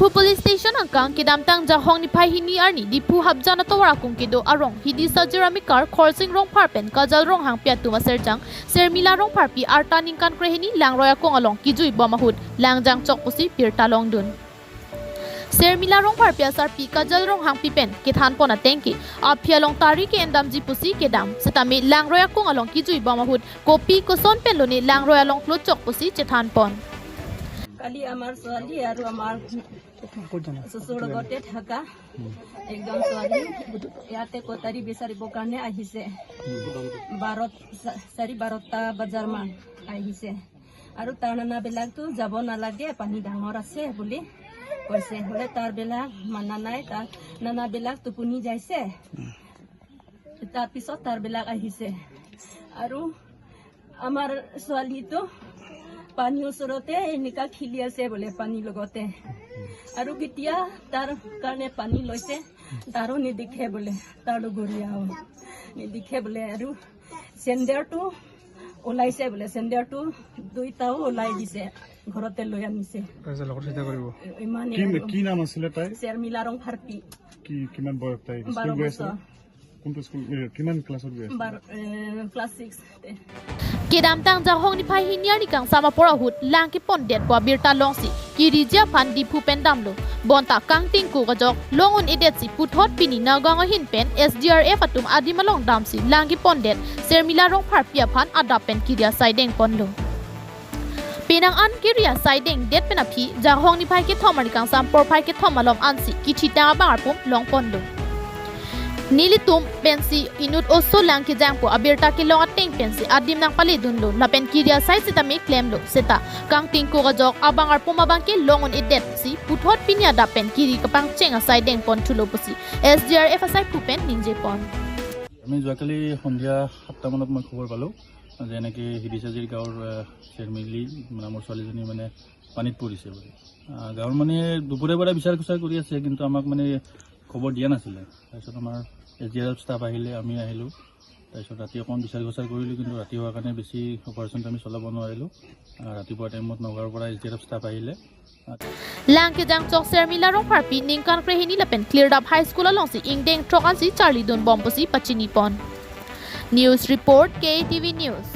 Dipu Police Station angkang kedam tang jahong ni hini arni Dipu habjana tawara kung kido arong hidi sa Jeramikar Khorsing Rongpharpen kajal rong hang piatu maserjang Sermila Rongpharpi arta Ningkan krehini langroya kong along kijui bomahud langjang chokpusi pirtalong dun. Sermila Rongpharpi asarpi kajal rong hang pipen kithan pona tengki aphialong tari ke endam jipusi kedam setami langroya kong along kijui bomahud kopi koson peloni langroya long klo chokpusi chethan pon. কালি আমার ছোৱালী আৰু আমাৰ সসুৰ গতে থাকা একদম ছোৱালী ইয়াতে কটাৰী বিচাৰিব কাৰণে আহিছে 12টা বজাৰ মান আহিছে আৰু তাৰ নানাবিলাকতো যাব নালাগে পানী ডাঙৰ আছে বুলি কৈছে হলে তাৰ বিলাক মানা নাই তাৰ নানাবিলাক টোপনি যাইছে তাৰ পিছত তাৰ বিলাক আহিছে আৰু আমাৰ ছোৱালীটো পানী ওচৰতে এনেকা খেলি আছে বলে পানী লগতে আৰু কেতিয়া তাৰ কাৰণে পানী লৈছে তাৰো নিদিখে বলে তাৰ গৰিয়াও নিদিখে বলে আৰু চেন্ডাৰটো ওলাইছে বলে চেন্ডাৰটো দুইটাও ওলাই দিছে ঘৰতে লৈ আনিছে পইচা লগত চিন্তা কৰিব ইমানে কি নাম আছিল তাই Sermila Rongpharpi কিমান বয়স তাই স্কুল গৈ আছে কোনটো স্কুল কিমান ক্লাছত গৈ আছে class 6 Kedam tang jahong ni hini arni kang sama porahut langki pondet bo birta longsi kirija phan Dipu pendamlo bonta kang tingku gajok longun edetsi puthot pini nagang hin pen SDRF atum adimalong damsi langki pondet Sermila Rongpharpi phan adapen kiria saideng pondo penang an kiria saideng det penapi jahong ni ke thomari kang sam por ke thomalom ansi kichita bangarpum long pondo Nilitum pensi inut oso lang kejang po abirta ke long ateng pensi adim nang palidun lo lapen kiria sai sita me claim lo seta kang tingko gajok abangar pumabang ke longon edet si puthot pinya dapen kiri kapang chenga sai deng pon thulo pusi SDRF asai pupen ninje pon আমি যোৱাকালি সন্ধিয়া 7টা মানত মই খবৰ পালো যে এনেকৈ হিদিচাজিৰ গাঁৱৰ চেৰমিলি নামৰ ছোৱালীজনী মানে পানীত পৰিছে বুলি গাঁৱৰ মানে দুপৰীয়াৰ পৰা বিচাৰ খুচাৰ কৰি আছে কিন্তু আমাক মানে খবৰ দিয়া নাছিলে তাৰপিছত আমাৰ SDRF ষ্টাফ আহিলে আমি আহিলোঁ তাৰপিছত ৰাতি অকণ বিচাৰ খুচাৰ কৰিলোঁ কিন্তু ৰাতি হোৱাৰ কাৰণে বেছি অপাৰেশ্যনটো আমি চলাব নোৱাৰিলোঁ ৰাতিপুৱা টাইমত নগাঁৱৰ পৰা SDRF ষ্টাফ আহিলে Lang kejang chok Sermila Rongpharpi Ningkan krehini lapen cleared up high school along si ingdeng trokan si Charlie Dun bomposi pachini pon. News report KTV News.